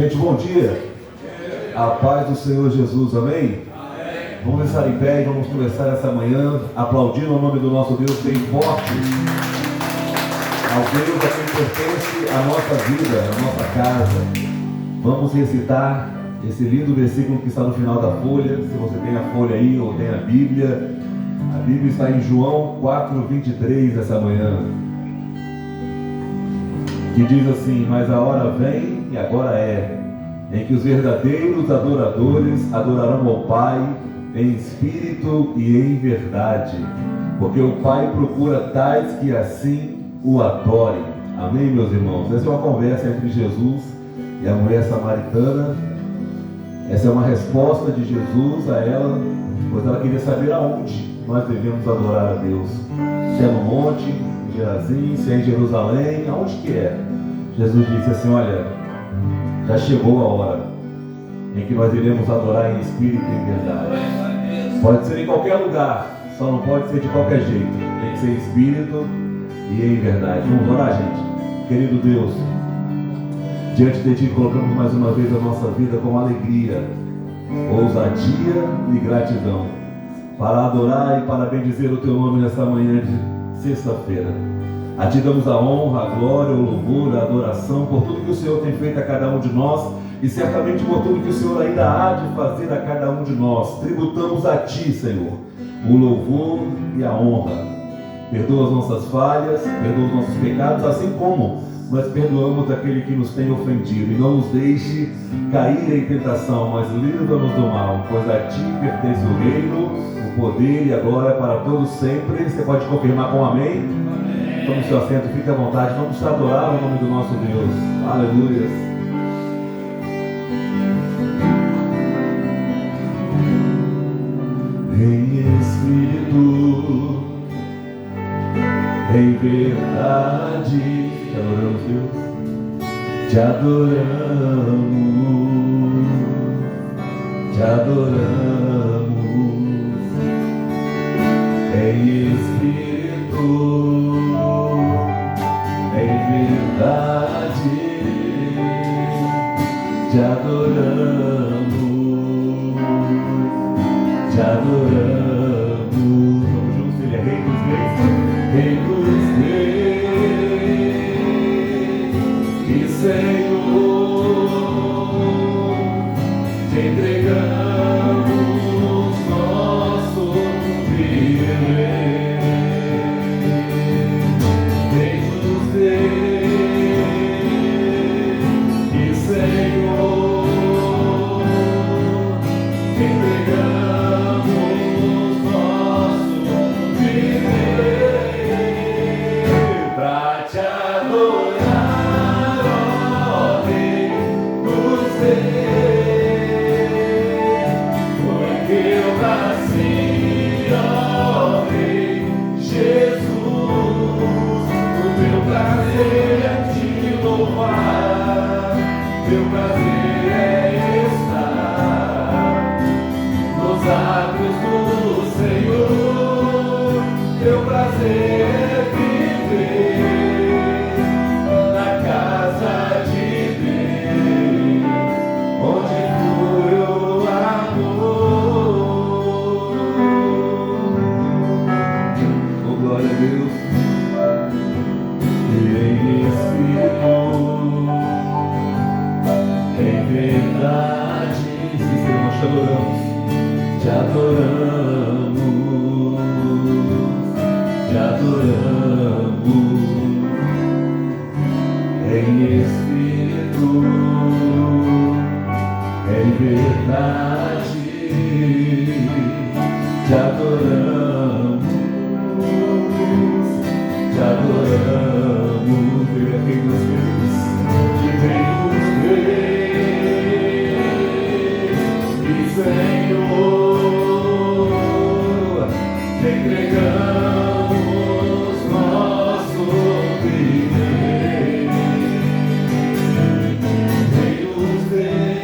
Gente, bom dia. A paz do Senhor Jesus, amém? Vamos estar em pé e vamos começar essa manhã aplaudindo o nome do nosso Deus bem forte. Ao Deus a quem pertence a nossa vida, a nossa casa. Vamos recitar esse lindo versículo que está no final da folha. Se você tem a folha aí ou tem a Bíblia está em João 4:23 essa manhã, que diz assim: mas a hora vem, e agora é, em que os verdadeiros adoradores adorarão ao Pai em espírito e em verdade, porque o Pai procura tais que assim o adorem. Amém, meus irmãos? Essa é uma conversa entre Jesus e a mulher samaritana. Essa é uma resposta de Jesus a ela, pois ela queria saber aonde nós devemos adorar a Deus. Se é no monte, em Gerazim, se é em Jerusalém, aonde que é? Jesus disse assim: olha, já chegou a hora em que nós iremos adorar em espírito e em verdade. Pode ser em qualquer lugar, só não pode ser de qualquer jeito. Tem que ser em espírito e em verdade. Vamos orar, gente? Querido Deus, diante de Ti colocamos mais uma vez a nossa vida com alegria, ousadia e gratidão, para adorar e para bendizer o Teu nome nesta manhã de sexta-feira. A Ti damos a honra, a glória, o louvor, a adoração por tudo que o Senhor tem feito a cada um de nós e certamente por tudo que o Senhor ainda há de fazer a cada um de nós. Tributamos a Ti, Senhor, o louvor e a honra. Perdoa as nossas falhas, perdoa os nossos pecados, assim como nós perdoamos aquele que nos tem ofendido. E não nos deixe cair em tentação, mas livra-nos do mal, pois a Ti pertence o reino, o poder e a glória para todos sempre. Você pode confirmar com amém? Tome o seu assento, fique à vontade. Vamos adorar o nome do nosso Deus. Aleluia. Em espírito, em verdade, te adoramos, Deus. Te adoramos, te adoramos. Em espírito, em verdade, te adoramos, te adoramos. Vamos juntos, Ele é Rei dos Reis, Rei dos Reis e Senhor. Te entregamos nosso viver. Teu prazer é estar nos atos do Senhor. Teu prazer é viver na casa de Deus, onde flui o amor. Oh, glória a Deus. E em espírito, verdade, sim, Senhor, nós te adoramos, te adoramos, em espírito, em verdade, te adoramos, te adoramos. Ele é Rei dos Reis, Rei dos Reis. Senhor, te entregamos nosso viver. Rei dos Reis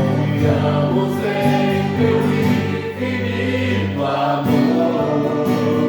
Confiamos em teu infinito amor.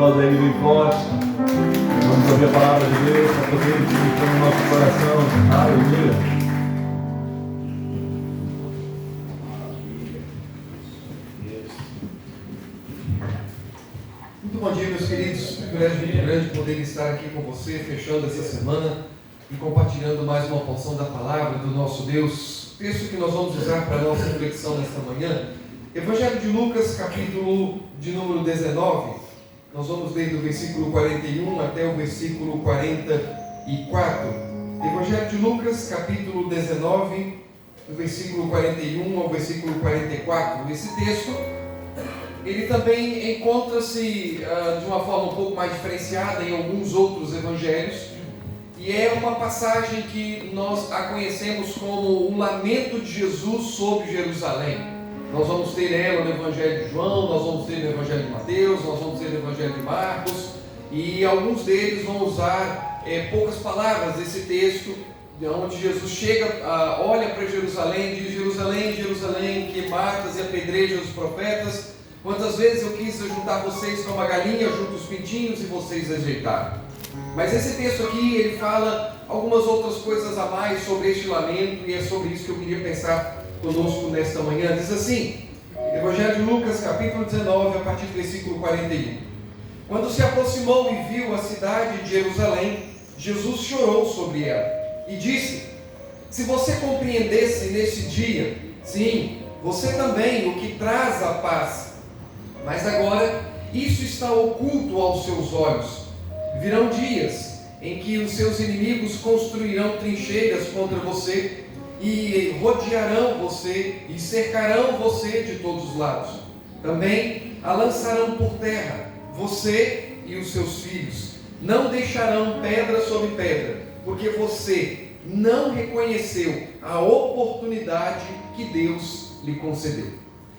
Aplauda ele bem forte. Vamos ouvir a palavra de Deus para poder ministrar no nosso coração. Aleluia. Muito bom dia, meus queridos. Um privilégio muito grande poder estar aqui com você, fechando essa semana e compartilhando mais uma porção da palavra do nosso Deus. O texto que nós vamos usar para a nossa reflexão nesta manhã, Evangelho de Lucas, capítulo de número 19. Nós vamos ler do versículo 41 até o versículo 44. Evangelho de Lucas, capítulo 19, do versículo 41 ao versículo 44. Esse texto, ele também encontra-se de uma forma um pouco mais diferenciada em alguns outros evangelhos, e é uma passagem que nós a conhecemos como um lamento de Jesus sobre Jerusalém. Nós vamos ter ela no Evangelho de João, nós vamos ter no Evangelho de Mateus, nós vamos ter no Evangelho de Marcos, e alguns deles vão usar poucas palavras desse texto, onde Jesus chega, olha para Jerusalém, diz: Jerusalém, Jerusalém, que matas e apedrejas os profetas, quantas vezes eu quis juntar vocês como uma galinha junto os pintinhos e vocês rejeitaram. Mas esse texto aqui, ele fala algumas outras coisas a mais sobre este lamento, e é sobre isso que eu queria pensar conosco nesta manhã. Diz assim, Evangelho de Lucas, capítulo 19, a partir do versículo 41. Quando se aproximou e viu a cidade de Jerusalém, Jesus chorou sobre ela e disse: se você compreendesse neste dia, sim, você também, o que traz a paz. Mas agora, isso está oculto aos seus olhos. Virão dias em que os seus inimigos construirão trincheiras contra você e rodearão você e cercarão você de todos os lados. Também a lançarão por terra, você e os seus filhos. Não deixarão pedra sobre pedra, porque você não reconheceu a oportunidade que Deus lhe concedeu.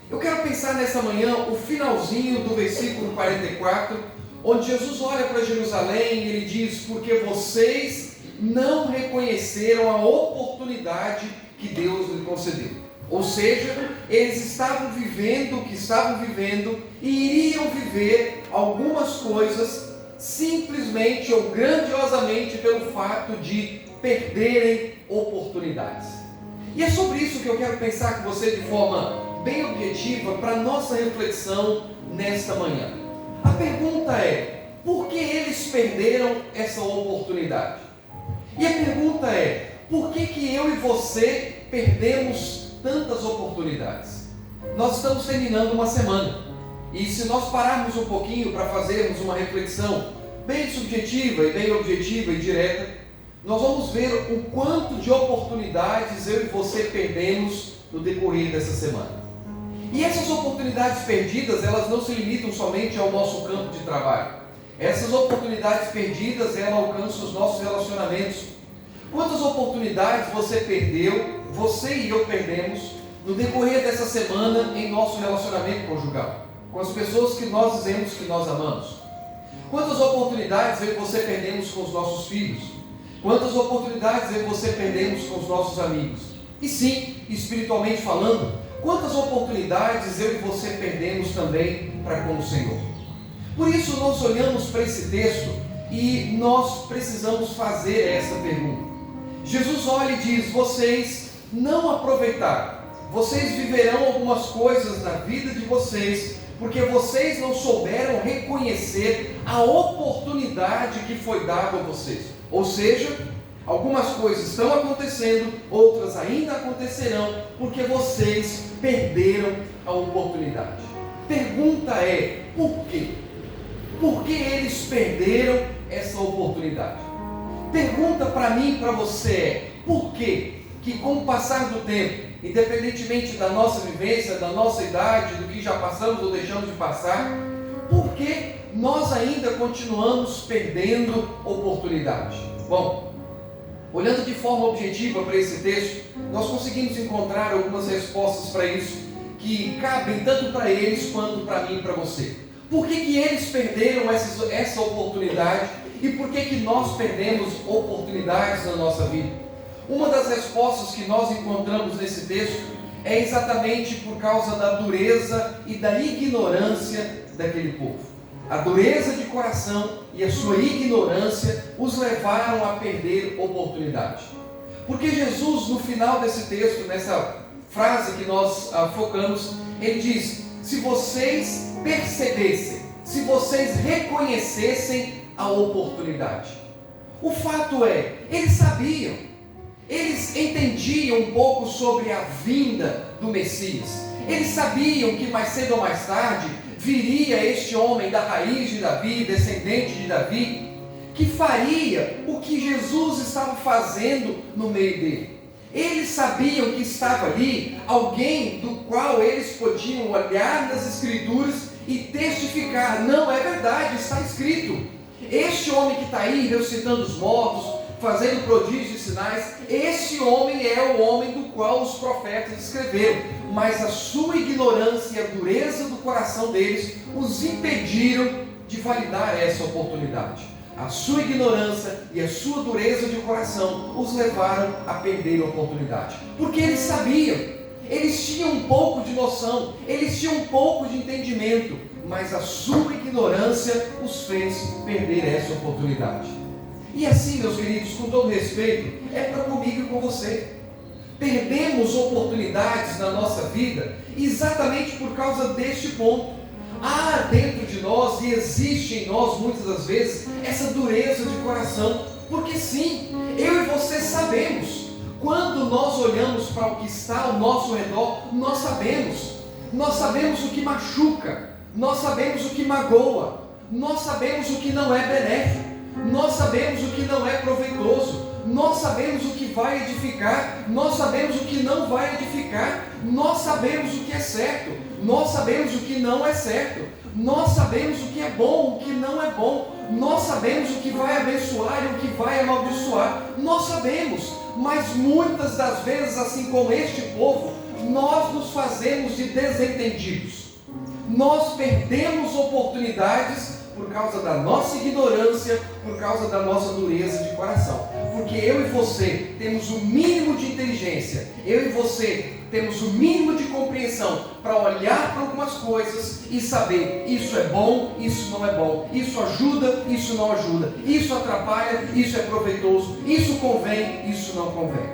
Eu quero pensar nessa manhã o finalzinho do versículo 44, onde Jesus olha para Jerusalém e ele diz: porque vocês não reconheceram a oportunidade que Deus lhe concedeu. Ou seja, eles estavam vivendo o que estavam vivendo e iriam viver algumas coisas simplesmente ou grandiosamente pelo fato de perderem oportunidades. E é sobre isso que eu quero pensar com você de forma bem objetiva para a nossa reflexão nesta manhã. A pergunta é: por que eles perderam essa oportunidade? E a pergunta é: por que eu e você perdemos tantas oportunidades? Nós estamos terminando uma semana, e se nós pararmos um pouquinho para fazermos uma reflexão bem subjetiva e bem objetiva e direta, nós vamos ver o quanto de oportunidades eu e você perdemos no decorrer dessa semana. E essas oportunidades perdidas, elas não se limitam somente ao nosso campo de trabalho. Essas oportunidades perdidas, elas alcançam os nossos relacionamentos. Quantas oportunidades você perdeu, você e eu perdemos, no decorrer dessa semana em nosso relacionamento conjugal, com as pessoas que nós dizemos que nós amamos? Quantas oportunidades eu e você perdemos com os nossos filhos? Quantas oportunidades eu e você perdemos com os nossos amigos? E sim, espiritualmente falando, quantas oportunidades eu e você perdemos também para com o Senhor? Por isso nós olhamos para esse texto e nós precisamos fazer essa pergunta. Jesus olha e diz: vocês não aproveitaram, vocês viverão algumas coisas na vida de vocês, porque vocês não souberam reconhecer a oportunidade que foi dada a vocês. Ou seja, algumas coisas estão acontecendo, outras ainda acontecerão, porque vocês perderam a oportunidade. Pergunta é: por quê? Por que eles perderam essa oportunidade? Pergunta para mim e para você é: por que com o passar do tempo, independentemente da nossa vivência, da nossa idade, do que já passamos ou deixamos de passar, por que nós ainda continuamos perdendo oportunidade? Bom, olhando de forma objetiva para esse texto, nós conseguimos encontrar algumas respostas para isso, que cabem tanto para eles quanto para mim e para você. Por que eles perderam essa oportunidade e por que nós perdemos oportunidades na nossa vida? Uma das respostas que nós encontramos nesse texto é exatamente por causa da dureza e da ignorância daquele povo. A dureza de coração e a sua ignorância os levaram a perder oportunidade. Porque Jesus, no final desse texto, nessa frase que nós focamos, ele diz: se vocês percebessem, se vocês reconhecessem a oportunidade. O fato é, eles sabiam, eles entendiam um pouco sobre a vinda do Messias. Eles sabiam que mais cedo ou mais tarde viria este homem da raiz de Davi, descendente de Davi, que faria o que Jesus estava fazendo no meio dele. Eles sabiam que estava ali alguém do qual eles podiam olhar nas Escrituras e testificar: não, é verdade, está escrito. Este homem que está aí ressuscitando os mortos, fazendo prodígios e sinais, esse homem é o homem do qual os profetas escreveram. Mas a sua ignorância e a dureza do coração deles os impediram de validar essa oportunidade. A sua ignorância e a sua dureza de coração os levaram a perder a oportunidade. Porque eles sabiam, eles tinham um pouco de noção, eles tinham um pouco de entendimento, mas a sua ignorância os fez perder essa oportunidade. E assim, meus queridos, com todo respeito, é para comigo e com você. Perdemos oportunidades na nossa vida exatamente por causa deste ponto. Há dentro de nós e existe em nós muitas das vezes essa dureza de coração, porque sim, eu e você sabemos, quando nós olhamos para o que está ao nosso redor, nós sabemos o que machuca, nós sabemos o que magoa, nós sabemos o que não é benéfico, nós sabemos o que não é proveitoso, nós sabemos o que vai edificar, nós sabemos o que não vai edificar, nós sabemos o que é certo, nós sabemos o que não é certo, nós sabemos o que é bom, o que não é bom, nós sabemos o que vai abençoar e o que vai amaldiçoar, nós sabemos, mas muitas das vezes, assim como este povo, nós nos fazemos de desentendidos, nós perdemos oportunidades por causa da nossa ignorância, por causa da nossa dureza de coração. Porque eu e você temos o mínimo de inteligência, eu e você temos o mínimo de compreensão para olhar para algumas coisas e saber: isso é bom, isso não é bom, isso ajuda, isso não ajuda, isso atrapalha, isso é proveitoso, isso convém, isso não convém.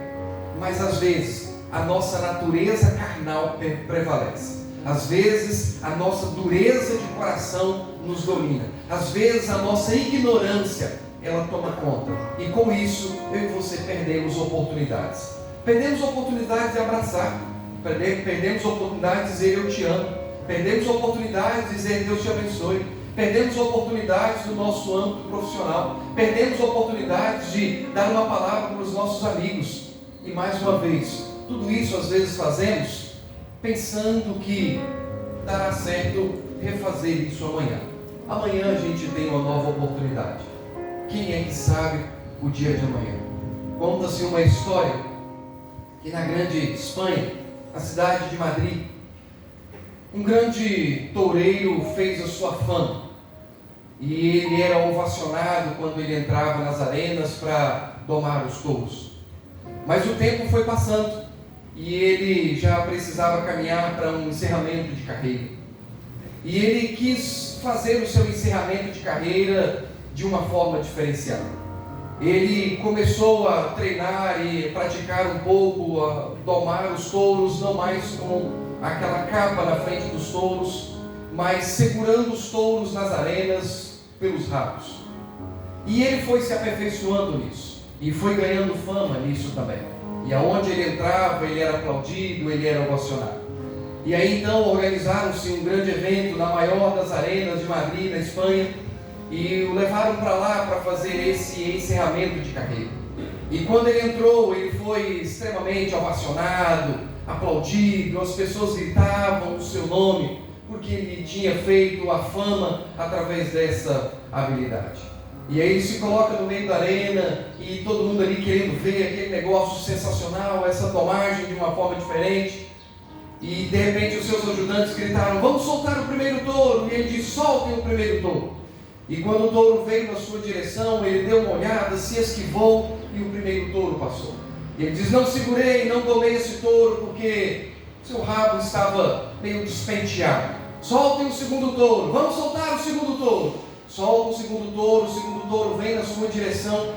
Mas às vezes a nossa natureza carnal prevalece. Às vezes a nossa dureza de coração nos domina. Às vezes a nossa ignorância, ela toma conta. E com isso, eu e você perdemos oportunidades. Perdemos oportunidades de abraçar. Perdemos oportunidades de dizer: eu te amo. Perdemos oportunidades de dizer: Deus te abençoe. Perdemos oportunidades no nosso âmbito profissional. Perdemos oportunidades de dar uma palavra para os nossos amigos. E mais uma vez, tudo isso às vezes fazemos pensando que dará certo refazer isso amanhã. Amanhã a gente tem uma nova oportunidade. Quem é que sabe o dia de amanhã? Conta-se uma história que na grande Espanha, na cidade de Madrid, um grande toureiro fez a sua fama. E ele era ovacionado quando ele entrava nas arenas para domar os touros. Mas o tempo foi passando e ele já precisava caminhar para um encerramento de carreira. E ele quis fazer o seu encerramento de carreira de uma forma diferenciada. Ele começou a treinar e praticar um pouco, a domar os touros, não mais com aquela capa na frente dos touros, mas segurando os touros nas arenas pelos rabos. E ele foi se aperfeiçoando nisso, e foi ganhando fama nisso também. E aonde ele entrava, ele era aplaudido, ele era ovacionado. E aí então organizaram-se um grande evento na maior das arenas de Madrid, na Espanha, e o levaram para lá para fazer esse encerramento de carreira. E quando ele entrou, ele foi extremamente ovacionado, aplaudido, as pessoas gritavam o seu nome, porque ele tinha feito a fama através dessa habilidade. E aí ele se coloca no meio da arena e todo mundo ali querendo ver aquele negócio sensacional, essa domagem de uma forma diferente. E de repente os seus ajudantes gritaram: vamos soltar o primeiro touro. E ele disse: soltem o primeiro touro. E quando o touro veio na sua direção, ele deu uma olhada, se esquivou e o primeiro touro passou. E ele diz: não segurei, não domei esse touro porque seu rabo estava meio despenteado. Soltem o segundo touro. Vamos soltar o segundo touro. Solta o segundo touro vem na sua direção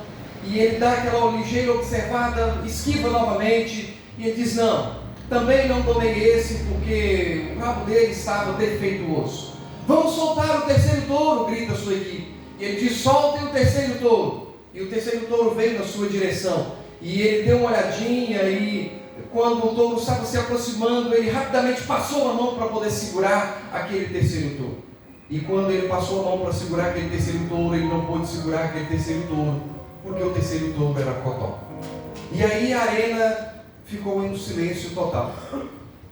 e ele dá aquela ligeira observada, esquiva novamente e ele diz: não, também não tomei esse porque o rabo dele estava defeituoso. Vamos soltar o terceiro touro, grita a sua equipe. E ele diz: soltem o terceiro touro. E o terceiro touro veio na sua direção e ele deu uma olhadinha e quando o touro estava se aproximando, ele rapidamente passou a mão para poder segurar aquele terceiro touro. E quando ele passou a mão para segurar aquele terceiro touro, ele não pôde segurar aquele terceiro touro, porque o terceiro touro era cotó. E aí a arena ficou em um silêncio total.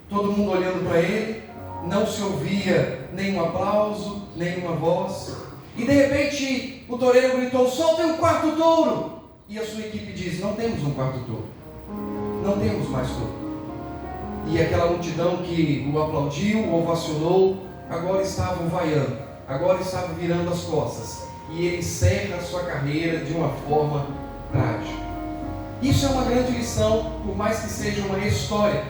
Todo mundo olhando para ele, não se ouvia nenhum aplauso, nenhuma voz. E de repente o toureiro gritou: soltem o quarto touro! E a sua equipe diz: não temos um quarto touro. Não temos mais touro. E aquela multidão que o aplaudiu, o ovacionou, agora estavam vaiando, agora estavam virando as costas. E ele encerra a sua carreira de uma forma trágica. Isso é uma grande lição, por mais que seja uma história,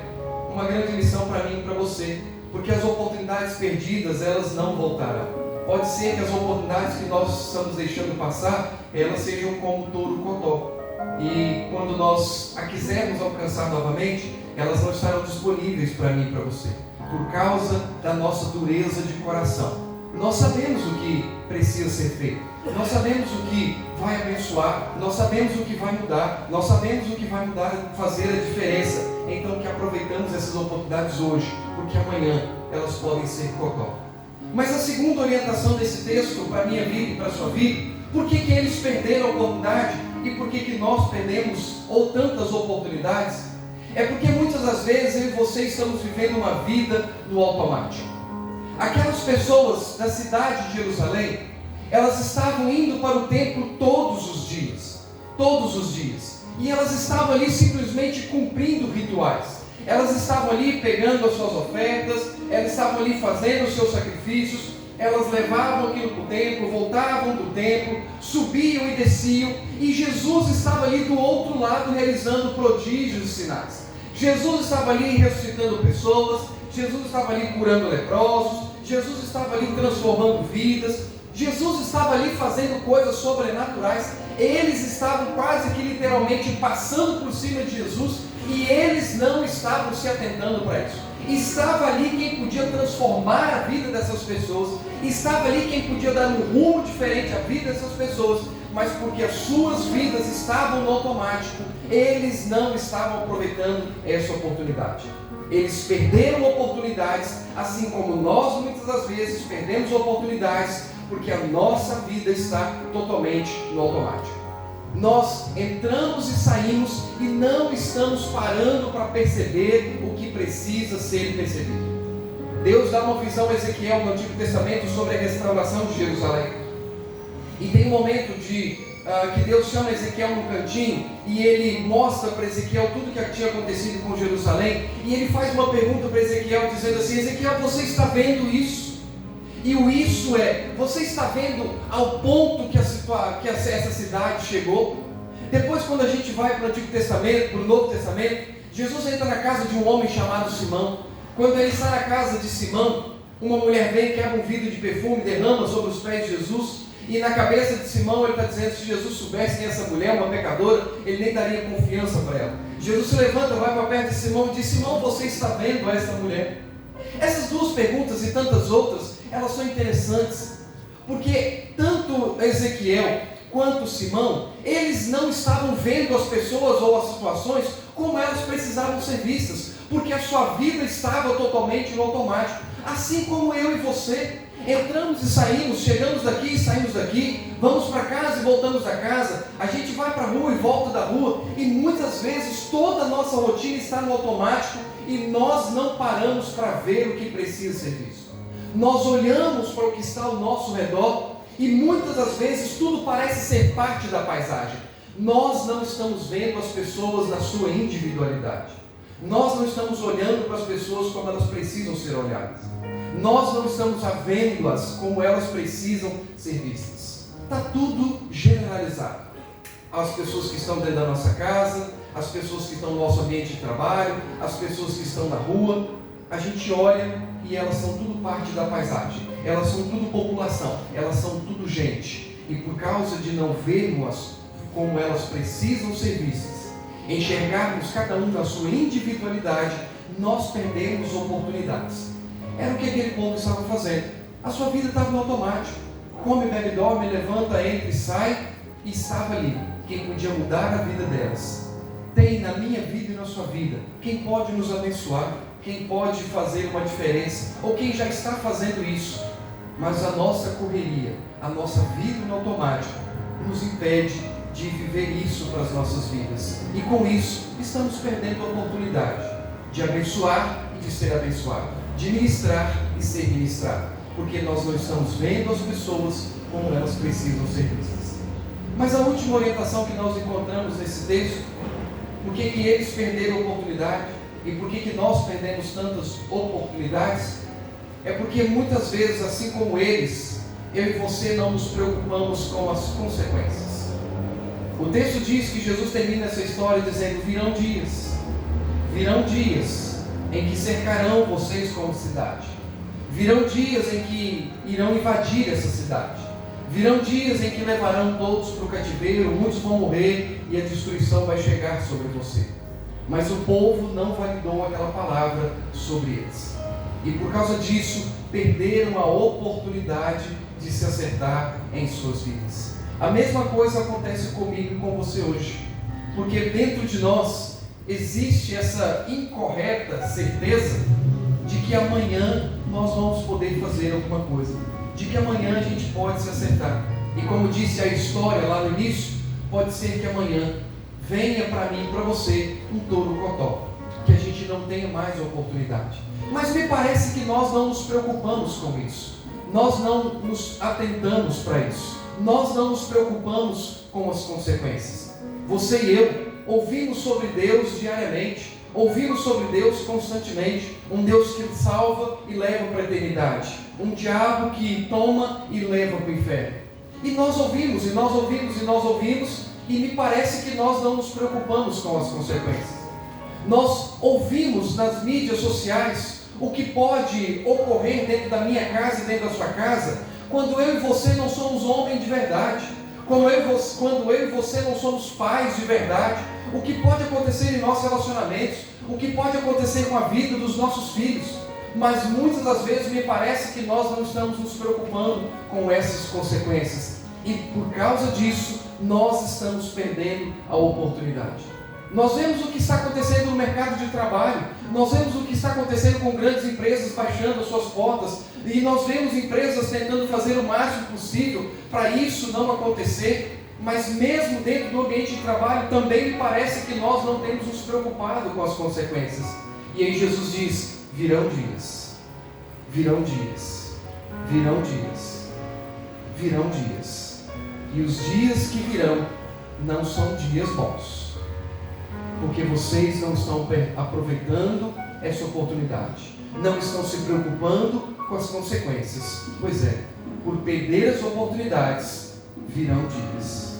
uma grande lição para mim e para você, porque as oportunidades perdidas, elas não voltarão. Pode ser que as oportunidades que nós estamos deixando passar, elas sejam como o touro cotó. E quando nós a quisermos alcançar novamente, elas não estarão disponíveis para mim e para você, por causa da nossa dureza de coração. Nós sabemos o que precisa ser feito, nós sabemos o que vai abençoar, nós sabemos o que vai mudar, nós sabemos o que vai mudar, fazer a diferença. Então que aproveitamos essas oportunidades hoje, porque amanhã elas podem ser cotó. Mas a segunda orientação desse texto, para a minha vida e para a sua vida, por que eles perderam a oportunidade e por que nós perdemos ou tantas oportunidades? É porque muitas das vezes eu e você estamos vivendo uma vida no automático. Aquelas pessoas da cidade de Jerusalém, elas estavam indo para o templo todos os dias, e elas estavam ali simplesmente cumprindo rituais. Elas estavam ali pegando as suas ofertas, elas estavam ali fazendo os seus sacrifícios, elas levavam aquilo para o templo, voltavam do templo, subiam e desciam, e Jesus estava ali do outro lado realizando prodígios e sinais. Jesus estava ali ressuscitando pessoas, Jesus estava ali curando leprosos, Jesus estava ali transformando vidas, Jesus estava ali fazendo coisas sobrenaturais. Eles estavam quase que literalmente passando por cima de Jesus e eles não estavam se atentando para isso. Estava ali quem podia transformar a vida dessas pessoas, estava ali quem podia dar um rumo diferente à vida dessas pessoas, mas porque as suas vidas estavam no automático, eles não estavam aproveitando essa oportunidade. Eles perderam oportunidades, assim como nós muitas das vezes perdemos oportunidades, porque a nossa vida está totalmente no automático. Nós entramos e saímos e não estamos parando para perceber o que precisa ser percebido. Deus dá uma visão a Ezequiel no Antigo Testamento sobre a restauração de Jerusalém. E tem um momento que Deus chama Ezequiel no cantinho e ele mostra para Ezequiel tudo o que tinha acontecido com Jerusalém. E ele faz uma pergunta para Ezequiel dizendo assim: Ezequiel, você está vendo isso? E o isso você está vendo ao ponto que essa cidade chegou? Depois, quando a gente vai para o Antigo Testamento, para o Novo Testamento, Jesus entra na casa de um homem chamado Simão. Quando ele está na casa de Simão, uma mulher vem, quebra um vidro de perfume, derrama sobre os pés de Jesus, e na cabeça de Simão ele está dizendo: se Jesus soubesse quem é essa mulher, uma pecadora, ele nem daria confiança para ela. Jesus se levanta, vai para perto de Simão e diz: Simão, você está vendo essa mulher? Essas duas perguntas e tantas outras, elas são interessantes, porque tanto Ezequiel quanto Simão, eles não estavam vendo as pessoas ou as situações como elas precisavam ser vistas, porque a sua vida estava totalmente no automático, assim como eu e você. Entramos e saímos, chegamos daqui e saímos daqui, vamos para casa e voltamos da casa, a gente vai para a rua e volta da rua, e muitas vezes toda a nossa rotina está no automático e nós não paramos para ver o que precisa ser visto. Nós olhamos para o que está ao nosso redor e muitas das vezes tudo parece ser parte da paisagem. Nós não estamos vendo as pessoas na sua individualidade. Nós não estamos olhando para as pessoas como elas precisam ser olhadas. Nós não estamos vendo-as como elas precisam ser vistas. Está tudo generalizado. As pessoas que estão dentro da nossa casa, as pessoas que estão no nosso ambiente de trabalho, as pessoas que estão na rua, a gente olha e elas são tudo parte da paisagem, elas são tudo população, elas são tudo gente. E por causa de não vermos como elas precisam ser vistas, enxergarmos cada um na sua individualidade, nós perdemos oportunidades. Era o que aquele povo estava fazendo. A sua vida estava no automático. Come, bebe, dorme, levanta, entra e sai. E estava ali quem podia mudar a vida delas. Tem na minha vida e na sua vida quem pode nos abençoar, quem pode fazer uma diferença, ou quem já está fazendo isso. Mas a nossa correria, a nossa vida no automático nos impede de viver isso para as nossas vidas. E com isso estamos perdendo a oportunidade de abençoar e de ser abençoado, de ministrar e ser ministrado, porque nós não estamos vendo as pessoas como elas precisam ser vistas. Mas a última orientação que nós encontramos nesse texto, por que eles perderam a oportunidade e por que nós perdemos tantas oportunidades, é porque muitas vezes, assim como eles, eu e você não nos preocupamos com as consequências. O texto diz que Jesus termina essa história dizendo: virão dias em que cercarão vocês como cidade, virão dias em que irão invadir essa cidade, virão dias em que levarão todos para o cativeiro, muitos vão morrer e a destruição vai chegar sobre você. Mas o povo não validou aquela palavra sobre eles, e por causa disso perderam a oportunidade de se acertar em suas vidas. A mesma coisa acontece comigo e com você hoje, porque dentro de nós existe essa incorreta certeza de que amanhã nós vamos poder fazer alguma coisa, de que amanhã a gente pode se acertar. E como disse a história lá no início, pode ser que amanhã venha para mim e para você um touro cotó, que a gente não tenha mais oportunidade. Mas me parece que nós não nos preocupamos com isso, nós não nos atentamos para isso, nós não nos preocupamos com as consequências. Você e eu ouvimos sobre Deus diariamente, ouvimos sobre Deus constantemente, um Deus que salva e leva para a eternidade, um diabo que toma e leva para o inferno. E nós ouvimos, e me parece que nós não nos preocupamos com as consequências. Nós ouvimos nas mídias sociais o que pode ocorrer dentro da minha casa e dentro da sua casa, quando eu e você não somos homens de verdade, quando eu e você não somos pais de verdade, o que pode acontecer em nossos relacionamentos, o que pode acontecer com a vida dos nossos filhos. Mas muitas das vezes me parece que nós não estamos nos preocupando com essas consequências, e por causa disso nós estamos perdendo a oportunidade. Nós vemos o que está acontecendo no mercado de trabalho, nós vemos o que está acontecendo com grandes empresas baixando as suas portas, e nós vemos empresas tentando fazer o máximo possível para isso não acontecer. Mas mesmo dentro do ambiente de trabalho, também me parece que nós não temos nos preocupado com as consequências. E aí Jesus diz: virão dias, e os dias que virão não são dias bons, porque vocês não estão aproveitando essa oportunidade, não estão se preocupando com as consequências. Pois é, por perder as oportunidades, virão dias.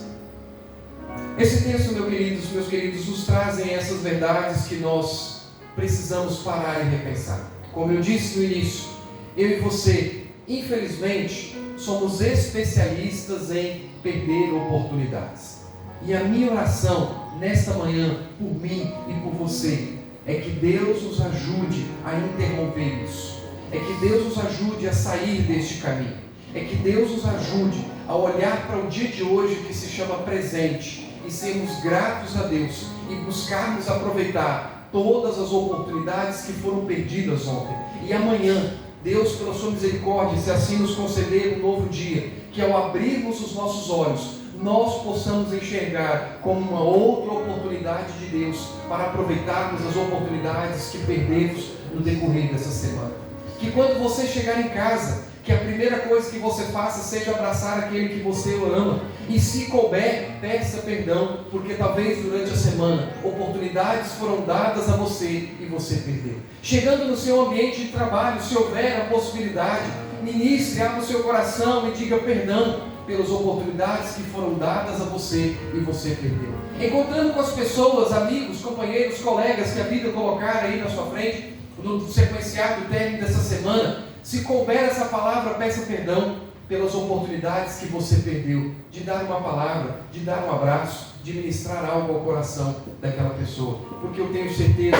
Esse texto, meus queridos, nos trazem essas verdades que nós precisamos parar e repensar. Como eu disse no início, eu e você, infelizmente, somos especialistas em perder oportunidades. E a minha oração nesta manhã, por mim e por você, é que Deus nos ajude a interromper isso, é que Deus nos ajude a sair deste caminho, é que Deus nos ajude a olhar para o dia de hoje que se chama presente e sermos gratos a Deus e buscarmos aproveitar todas as oportunidades que foram perdidas ontem. E amanhã, Deus, pela sua misericórdia, se assim nos conceder um novo dia, que ao abrirmos os nossos olhos, nós possamos enxergar como uma outra oportunidade de Deus para aproveitarmos as oportunidades que perdemos no decorrer dessa semana. Que quando você chegar em casa, que a primeira coisa que você faça seja abraçar aquele que você ama, e se couber, peça perdão, porque talvez durante a semana oportunidades foram dadas a você e você perdeu. Chegando no seu ambiente de trabalho, se houver a possibilidade, ministre, abra o seu coração e diga perdão pelas oportunidades que foram dadas a você e você perdeu. Encontrando com as pessoas, amigos, companheiros, colegas que a vida colocar aí na sua frente, no sequenciar do término dessa semana, se couber essa palavra, peça perdão pelas oportunidades que você perdeu, de dar uma palavra, de dar um abraço, de ministrar algo ao coração daquela pessoa, porque eu tenho certeza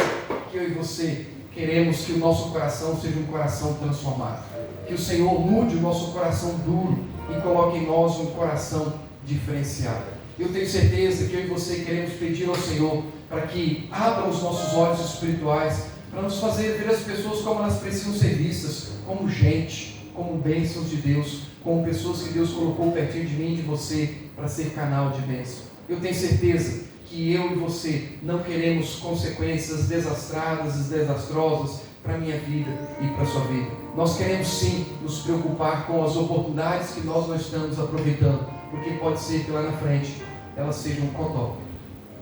que eu e você queremos que o nosso coração seja um coração transformado, que o Senhor mude o nosso coração duro e coloque em nós um coração diferenciado. Eu tenho certeza que eu e você queremos pedir ao Senhor para que abra os nossos olhos espirituais, para nos fazer ver as pessoas como elas precisam ser vistas, como gente, como bênçãos de Deus, como pessoas que Deus colocou pertinho de mim e de você para ser canal de bênção. Eu tenho certeza que eu e você não queremos consequências desastradas e desastrosas para a minha vida e para a sua vida. Nós queremos sim nos preocupar com as oportunidades que nós não estamos aproveitando, porque pode ser que lá na frente elas sejam um codó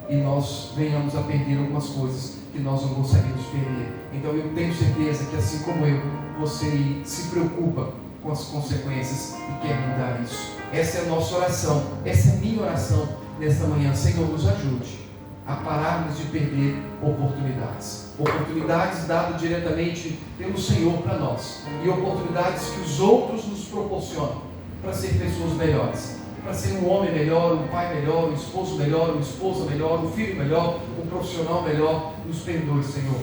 e nós venhamos a perder algumas coisas que nós não conseguimos perder. Então eu tenho certeza que assim como eu, você se preocupa com as consequências e quer mudar isso. Essa é a nossa oração, essa é a minha oração nesta manhã. Senhor, nos ajude a pararmos de perder oportunidades dadas diretamente pelo Senhor para nós, e oportunidades que os outros nos proporcionam para ser pessoas melhores, para ser um homem melhor, um pai melhor, um esposo melhor, uma esposa melhor, um filho melhor, um profissional melhor. Nos perdoe, Senhor,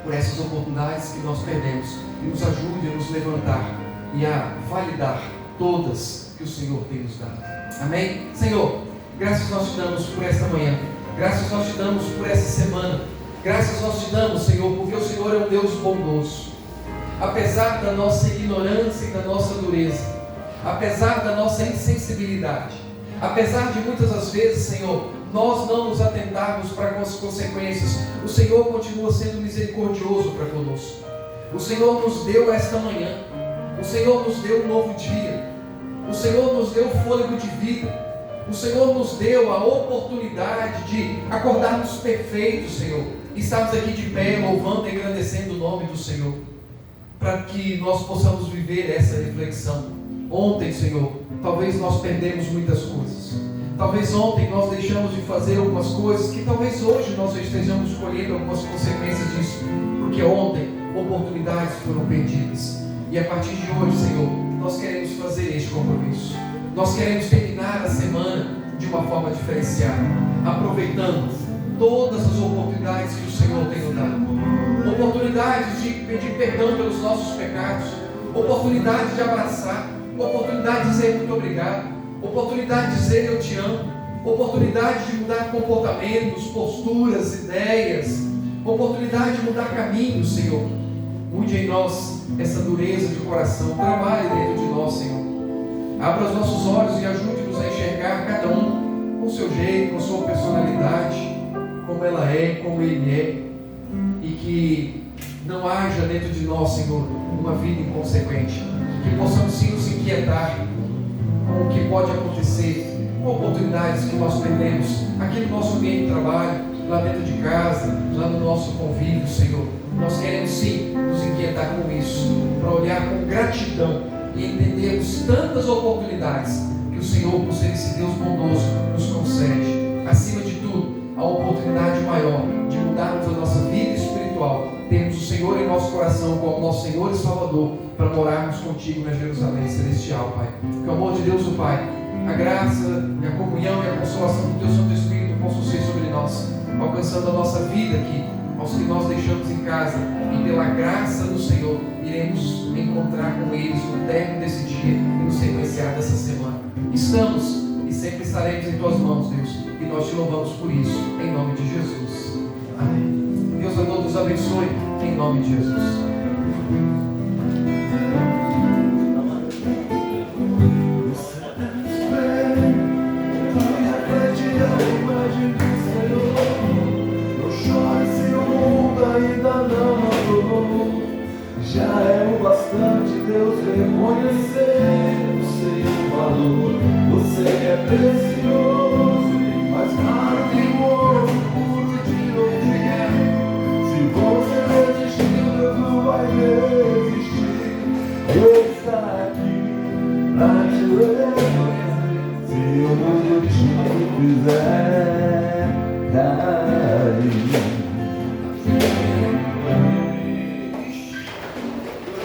por essas oportunidades que nós perdemos, e nos ajude a nos levantar e a validar todas que o Senhor tem nos dado. Amém? Senhor, graças nós te damos por esta manhã, graças nós te damos por essa semana, graças nós te damos, Senhor, porque o Senhor é um Deus bondoso. Apesar da nossa ignorância e da nossa dureza, apesar da nossa insensibilidade, apesar de muitas das vezes, Senhor, nós não nos atentarmos para as consequências, o Senhor continua sendo misericordioso para conosco. O Senhor nos deu esta manhã, o Senhor nos deu um novo dia, o Senhor nos deu fôlego de vida, o Senhor nos deu a oportunidade de acordarmos perfeitos, Senhor, e estarmos aqui de pé, louvando e agradecendo o nome do Senhor, para que nós possamos viver essa reflexão. Ontem, Senhor, talvez nós perdemos muitas coisas, talvez ontem nós deixamos de fazer algumas coisas, que talvez hoje nós estejamos colhendo algumas consequências disso, porque ontem oportunidades foram perdidas, e a partir de hoje, Senhor, nós queremos fazer este compromisso. Nós queremos terminar a semana de uma forma diferenciada, aproveitando todas as oportunidades que o Senhor tem nos dado, oportunidades de pedir perdão pelos nossos pecados, oportunidade de abraçar, oportunidade de dizer muito obrigado, oportunidade de dizer eu te amo, oportunidade de mudar comportamentos, posturas, ideias, oportunidade de mudar caminhos, Senhor. Mude em nós essa dureza de coração, trabalhe dentro de nós, Senhor. Abra os nossos olhos e ajude-nos a enxergar cada um com o seu jeito, com a sua personalidade, como ela é, como ele é, e que não haja dentro de nós, Senhor, uma vida inconsequente, que possamos sim nos inquietar com o que pode acontecer, com oportunidades que nós perdemos aqui no nosso ambiente de trabalho, lá dentro de casa, lá no nosso convívio, Senhor. Nós queremos sim nos inquietar com isso, para olhar com gratidão e entendermos tantas oportunidades que o Senhor, por ser esse Deus bondoso, nos concede. Acima de tudo, a oportunidade maior de mudarmos a nossa vida espiritual, termos o Senhor em nosso coração como nosso Senhor e Salvador, para morarmos contigo na Jerusalém celestial, Pai. Que o amor de Deus, o Pai, a graça e a comunhão e a consolação do Teu Santo Espírito possam ser sobre nós, alcançando a nossa vida aqui, aos que nós deixamos em casa, e pela graça do Senhor iremos encontrar com eles no término desse dia e no sequenciar dessa semana. Estamos e sempre estaremos em Tuas mãos, Deus, e nós Te louvamos por isso, em nome de Jesus. Amém. Deus a todos abençoe, em nome de Jesus. Já é o bastante Deus reconhecer o seu valor. Você é precioso, mais caro que o ouro puro de outrem. Se você resistiu, Deus não vai resistir. Ele está aqui pra te reconhecer. Se o mundo te fizer